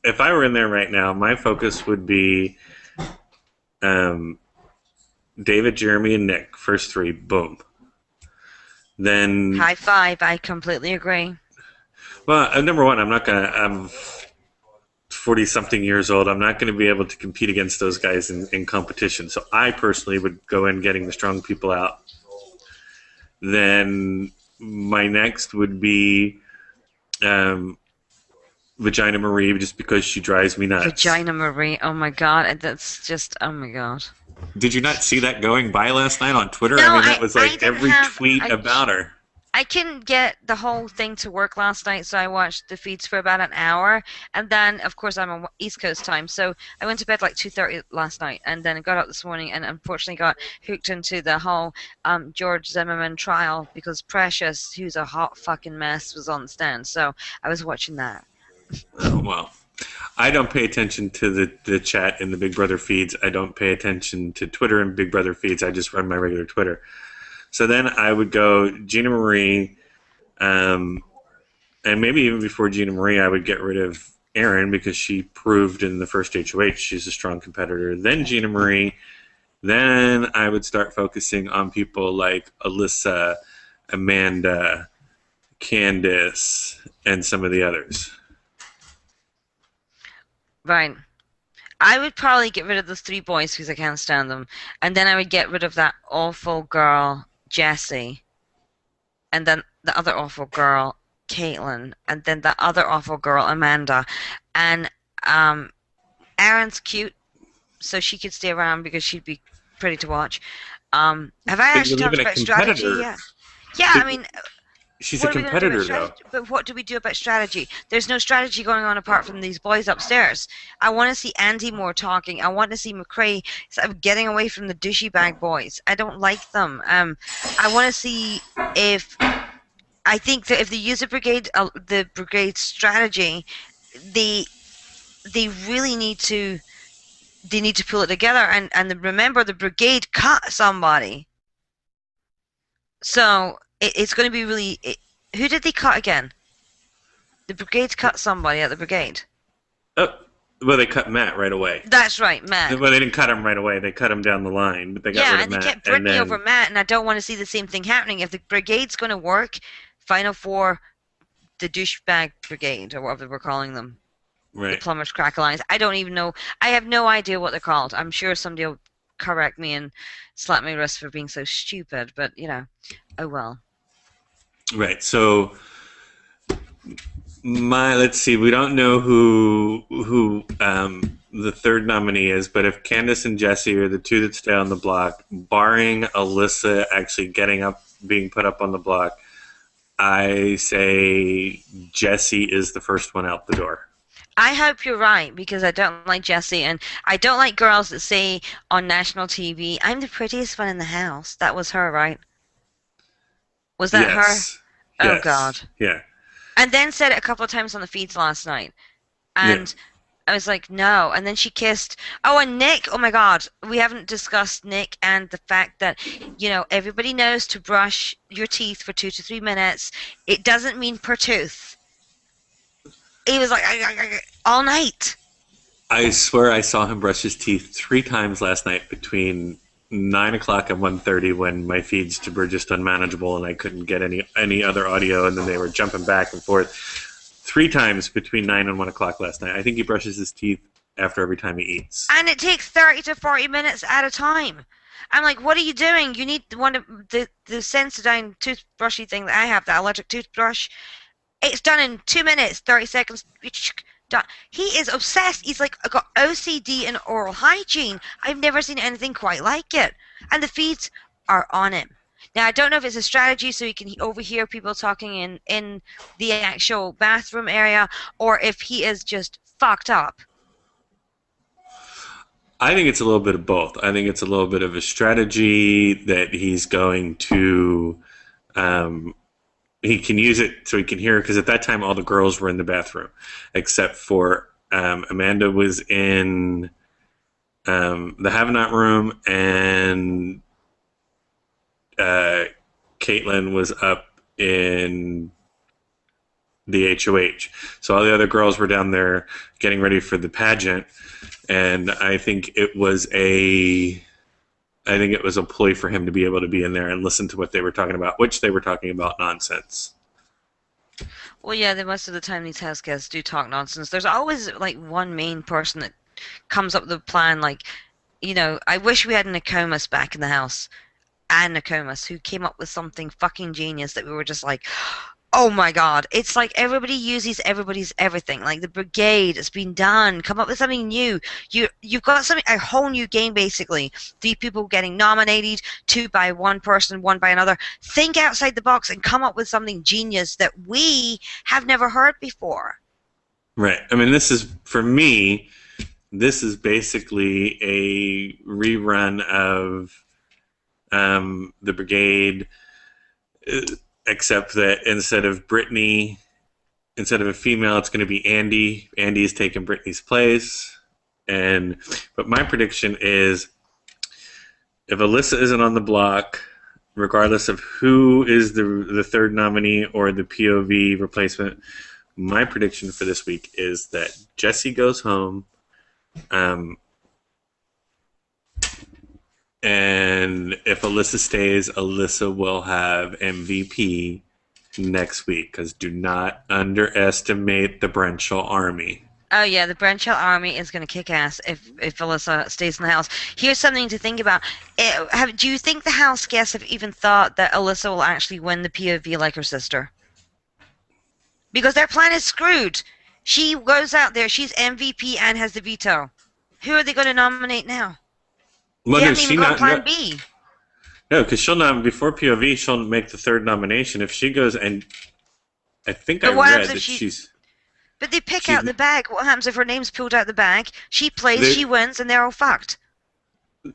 if I were in there right now, my focus would be David, Jeremy, and Nick. First three, boom. Then high five. I completely agree. Well, number one, I'm 40-something years old. I'm not going to be able to compete against those guys in competition. So I personally would go in getting the strong people out. Then my next would be Vagina Marie, just because she drives me nuts. Vagina Marie, oh my god, that's just, oh my god. Did you not see that going by last night on Twitter? No, I mean, that was like every tweet about her. I couldn't get the whole thing to work last night, so I watched the feeds for about an hour, and then, of course, I'm on East Coast time, so I went to bed like 2:30 last night, and then I got up this morning and unfortunately got hooked into the whole George Zimmerman trial because Precious, who's a hot fucking mess, was on the stand, so I was watching that. Oh, well. I don't pay attention to the chat in the Big Brother feeds. I don't pay attention to Twitter and Big Brother feeds. I just run my regular Twitter. So then I would go Gina Marie, and maybe even before Gina Marie, I would get rid of Erin because she proved in the first HOH she's a strong competitor. Then Gina Marie. Then I would start focusing on people like Alyssa, Amanda, Candace, and some of the others. Right. I would probably get rid of those three boys because I can't stand them, and then I would get rid of that awful girl Jessie, and then the other awful girl Caitlin, and then the other awful girl Amanda, and um, Aaron's cute, so she could stay around because she'd be pretty to watch. Have I But you're actually talked leaving a about strategy competitor. yet? Yeah, I But mean, she's a what are we going to do about competitor, though. strategy? But what do we do about strategy? There's no strategy going on apart from these boys upstairs. I want to see Andy more talking. I want to see McCrae sort of getting away from the douchey bag boys. I don't like them. I want to see if I think that if they use the brigade strategy, they they really need to pull it together and remember the brigade cut somebody. So it's going to be really. Who did they cut again? The brigade cut somebody at the brigade. Oh, well, they cut Matt right away. That's right, Matt. Well, they didn't cut him right away. They cut him down the line, but they got Yeah, rid of and they Matt. kept And Brittany then, over Matt, and I don't want to see the same thing happening. If the brigade's going to work, Final Four, the douchebag brigade, or whatever we're calling them, the right. Plumbers Crack Alliance. I don't even know. I have no idea what they're called. I'm sure somebody will correct me and slap my wrist for being so stupid, but oh well. Right. So let's see. We don't know who the third nominee is, but if Candace and Jesse are the two that stay on the block, barring Alyssa actually getting up, being put up on the block, I say Jesse is the first one out the door. I hope you're right because I don't like Jessie and I don't like girls that say on national TV, "I'm the prettiest one in the house." That was her, right? Was that Yes. her? Oh Yes. God. Yeah. And then said it a couple of times on the feeds last night. And I was like, no. And then she kissed. Oh, and Nick. Oh my God. We haven't discussed Nick and the fact that, everybody knows to brush your teeth for 2 to 3 minutes. It doesn't mean per tooth. He was like, all night. I swear I saw him brush his teeth 3 times last night between 9 o'clock and 1:30 when my feeds were just unmanageable and I couldn't get any other audio, and then they were jumping back and forth. 3 times between 9 and 1 o'clock last night. I think he brushes his teeth after every time he eats. And it takes 30 to 40 minutes at a time. I'm like, what are you doing? You need the Sensodyne toothbrushy thing that I have, that electric toothbrush. It's done in 2 minutes, 30 seconds. Done. He is obsessed. He's like got OCD and oral hygiene. I've never seen anything quite like it. And the feeds are on him. Now I don't know if it's a strategy so he can overhear people talking in the actual bathroom area, or if he is just fucked up. I think it's a little bit of both. I think it's a little bit of a strategy that he's going to. He can use it so he can hear, because at that time all the girls were in the bathroom, except for Amanda was in the have-not room, and Caitlin was up in the HOH. So all the other girls were down there getting ready for the pageant, and I think it was a ploy for him to be able to be in there and listen to what they were talking about, which they were talking about nonsense. Well, yeah, most of the time these house guests do talk nonsense. There's always like one main person that comes up with a plan. Like, I wish we had Nokomis back in the house, and Nokomis, who came up with something fucking genius that we were just like, oh my God. It's like everybody uses everybody's everything. Like the brigade, it's been done. Come up with something new. You've got a whole new game basically. 3 people getting nominated, 2 by one person, 1 by another. Think outside the box and come up with something genius that we have never heard before. Right. I mean, for me, this is basically a rerun of the brigade, except that instead of a female, it's going to be Andy. Andy is taking Brittany's place. But my prediction is, if Alyssa isn't on the block, regardless of who is the third nominee or the POV replacement, my prediction for this week is that Jesse goes home, and if Alyssa stays, Alyssa will have MVP next week, because do not underestimate the Brenshaw Army. Oh yeah, the Branchell Army is going to kick ass if Alyssa stays in the house. Here's something to think about. Do you think the house guests have even thought that Alyssa will actually win the POV like her sister? Because their plan is screwed. She goes out there, she's MVP and has the veto. Who are they going to nominate now? Well, They no, haven't even she got not no, Plan B. no, because she'll not before POV. She'll make the third nomination if she goes. And I think I But what happens read if that she? she's But they pick she's out the bag. What happens if her name's pulled out the bag? She plays, they she wins, and they're all fucked.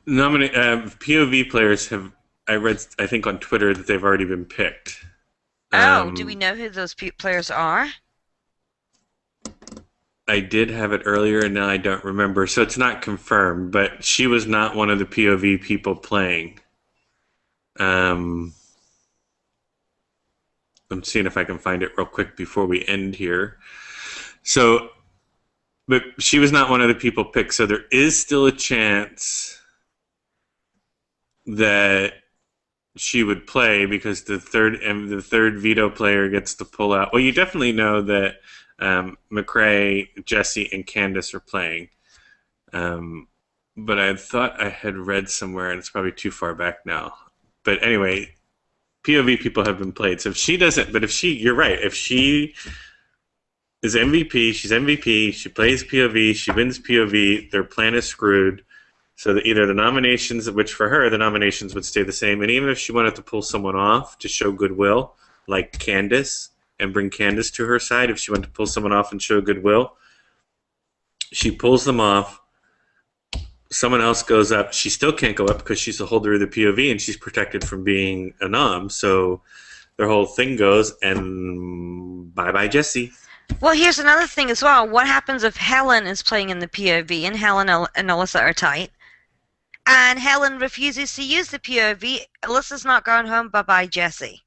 nominate POV players have. I read. I think on Twitter that they've already been picked. Oh, do we Um, know who those players are? I did have it earlier, and now I don't remember. So it's not confirmed, but she was not one of the POV people playing. Um, I'm seeing if I can find it real quick before we end here. So, but she was not one of the people picked. So there is still a chance that she would play because the third veto player gets to pull out. Well, you definitely know that McCrae, Jesse, and Candace are playing. Um, but I thought I had read somewhere, and it's probably too far back now. But anyway, POV people have been played. So if she doesn't, but if she, you're right. If she is MVP, she's MVP. She plays POV. She wins POV. Their plan is screwed. So that either the nominations, which for her, the nominations would stay the same, and even if she wanted to pull someone off to show goodwill, like Candace, and bring Candace to her side, if she wanted to pull someone off and show goodwill, she pulls them off. Someone else goes up. She still can't go up because she's the holder of the POV and she's protected from being a nom. So their whole thing goes, and bye-bye, Jesse. Well, here's another thing as well. What happens if Helen is playing in the POV and Helen and Alyssa are tight? And Helen refuses to use the POV. Alyssa's not going home. Bye bye, Jesse.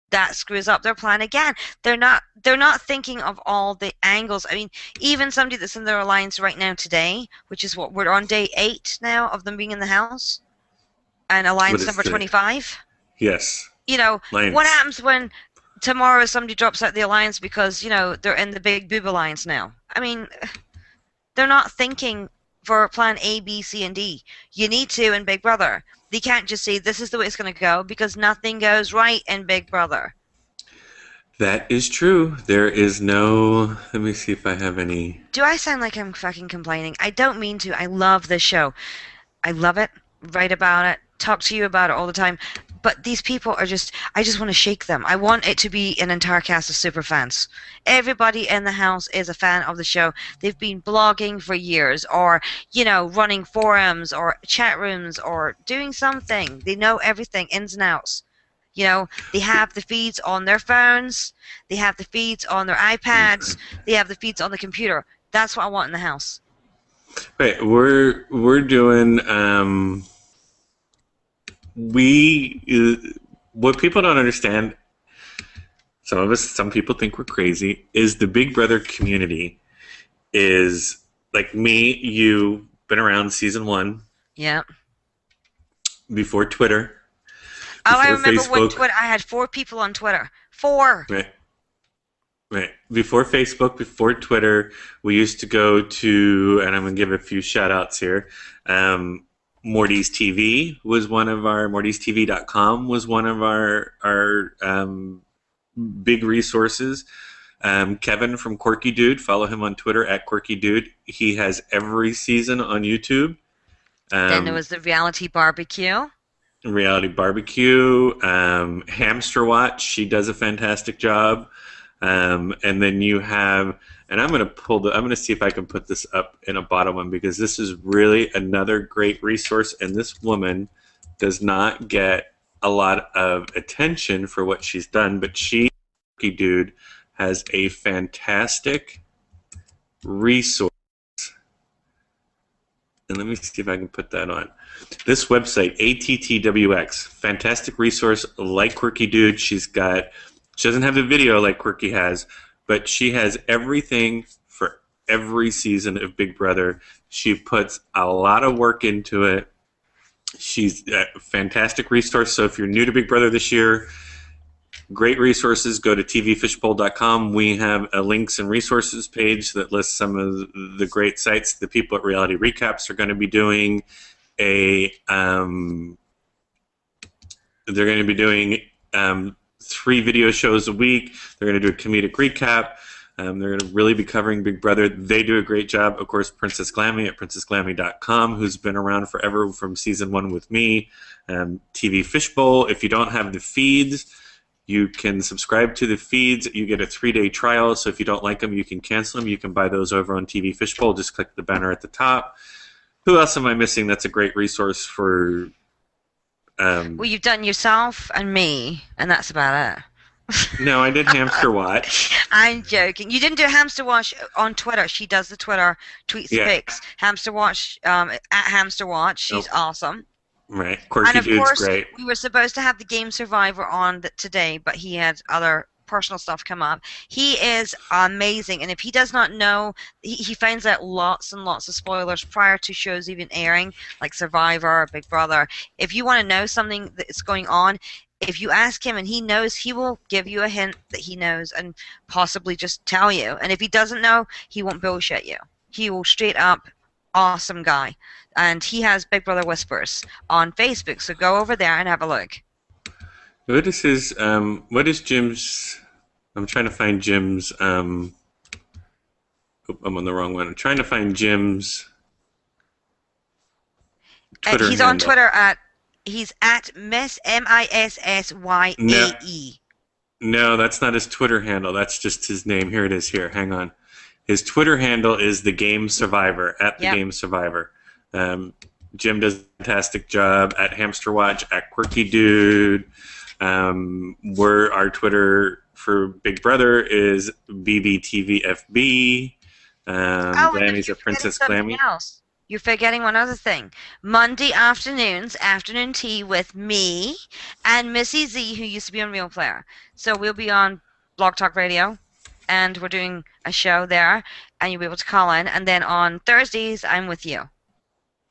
That screws up their plan again. They're not thinking of all the angles. I mean, even somebody that's in their alliance right now today, which is what we're on day 8 now of them being in the house, and What alliance is number the 25. yes? You know, Lines. what happens when tomorrow somebody drops out the alliance because, they're in the big boob alliance now? I mean, they're not thinking for plan A, B, C, and D. You need to in Big Brother. They can't just say this is the way it's going to go because nothing goes right in Big Brother. That is true. There is no. Let me see if I have any. Do I sound like I'm fucking complaining? I don't mean to. I love this show. I love it. Write about it. Talk to you about it all the time. But these people are just, I just want to shake them. I want it to be an entire cast of super fans. Everybody in the house is a fan of the show. They've been blogging for years or, running forums or chat rooms or doing something. They know everything, ins and outs. They have the feeds on their phones. They have the feeds on their iPads. They have the feeds on the computer. That's what I want in the house. Right, we're doing. What people don't understand, some people think we're crazy, is the Big Brother community is like me, you, been around season 1, Yeah. before Twitter, Oh, I before remember when Facebook, I had 4 people on Twitter. 4. right, before Facebook, before Twitter, we used to go to, and I'm going to give a few shout outs here, Morty's TV was one of our, Morty'sTV.com was one of our big resources. Kevin from Quirky Dude, follow him on Twitter at Quirky Dude. He has every season on YouTube. Then there was the reality barbecue. Reality Barbecue, Hamster Watch. She does a fantastic job. And then you have, and I'm going to see if I can put this up in a bottom one because this is really another great resource. And this woman does not get a lot of attention for what she's done, but Quirky Dude, has a fantastic resource. And let me see if I can put that on. This website, ATTWX, fantastic resource like Quirky Dude. She doesn't have the video like Quirky has, but she has everything for every season of Big Brother. She puts a lot of work into it. She's a fantastic resource. So if you're new to Big Brother this year, great resources. Go to tvfishbowl.com. We have a links and resources page that lists some of the great sites. The people at Reality Recaps are going to be doing they're going to be doing 3 video shows a week. They're going to do a comedic recap. They're going to really be covering Big Brother. They do a great job. Of course, Princess Glammy at princessglammy.com, who's been around forever from season 1 with me. TV Fishbowl. If you don't have the feeds, you can subscribe to the feeds. You get a 3-day trial, so if you don't like them, you can cancel them. You can buy those over on TV Fishbowl. Just click the banner at the top. Who else am I missing? That's a great resource for... well, you've done yourself and me, and that's about it. No, I did Hamster Watch. I'm joking. You didn't do Hamster Watch on Twitter. She does the Twitter tweets pics. Hamster Watch at Hamster Watch. She's awesome. Right. Quirky Dude's great. We were supposed to have the Game Survivor on today, but he had other personal stuff come up. He is amazing, and if he does not know, he finds out lots and lots of spoilers prior to shows even airing, like Survivor, Big Brother. If you want to know something that's going on, if you ask him and he knows, he will give you a hint that he knows and possibly just tell you. And if he doesn't know, he won't bullshit you. He will straight up, awesome guy. And he has Big Brother Whispers on Facebook, so go over there and have a look. What is Jim's... I'm trying to find Jim's... I'm on the wrong one. I'm trying to find Jim's Twitter he's handle. on Twitter at... He's at MissYae. No, that's not his Twitter handle. That's just his name. Here it is here. Hang on. His Twitter handle is The Game Survivor, at The Game Survivor. Jim does a fantastic job at Hamster Watch, at Quirky Dude. Our Twitter for Big Brother is BBTVFB. Glammy's at Princess Glammy. You're forgetting one other thing. Monday afternoons, afternoon tea with me and Missy Z, who used to be on Real Player. So we'll be on Blog Talk Radio, and we're doing a show there, and you'll be able to call in. And then on Thursdays, I'm with you.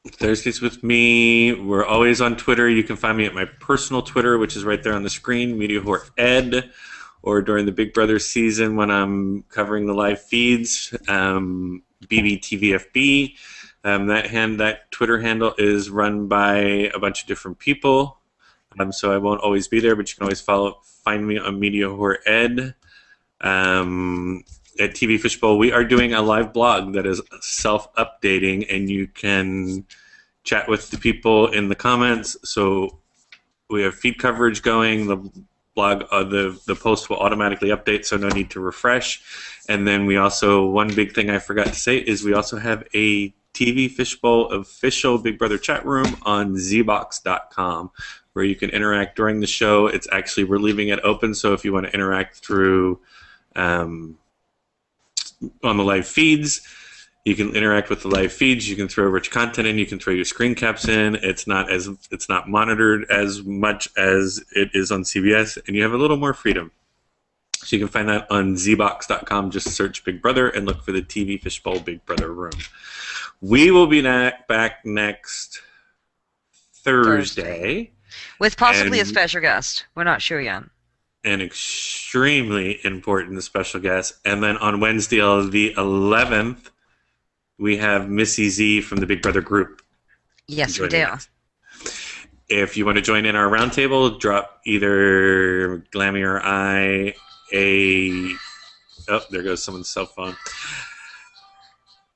Thursdays with me. We're always on Twitter. You can find me at my personal Twitter, which is right there on the screen, Media Whore Ed, or during the Big Brother season when I'm covering the live feeds, BBTVFB. That Twitter handle is run by a bunch of different people, so I won't always be there, but you can always find me on Media Whore Ed. At TV Fishbowl, we are doing a live blog that is self-updating, and you can chat with the people in the comments. So we have feed coverage going. The blog, the post will automatically update, so no need to refresh. And then we also, one big thing I forgot to say is we also have a TV Fishbowl official Big Brother chat room on zbox.com, where you can interact during the show. We're leaving it open, so if you want to interact through on the live feeds, you can interact with the live feeds. You can throw rich content in. You can throw your screen caps in. It's not monitored as much as it is on CBS, and you have a little more freedom. So you can find that on zbox.com. Just search Big Brother and look for the TV Fishbowl Big Brother room. We will be back next Thursday. With possibly a special guest. We're not sure yet. An extremely important special guest. And then on Wednesday, the 11th, we have Missy Z from the Big Brother group. Yes, we do. If you want to join in our roundtable, drop either Glammy or I oh, there goes someone's cell phone.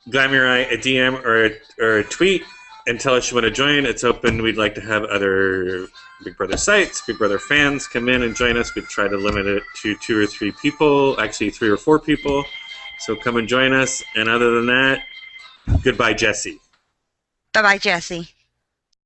Glammy or I a DM or a tweet and tell us you want to join. It's open. We'd like to have other Big Brother sites, Big Brother fans come in and join us. We try to limit it to 2 or 3 people, actually 3 or 4 people. So come and join us. And other than that, goodbye, Jesse. Bye-bye, Jesse.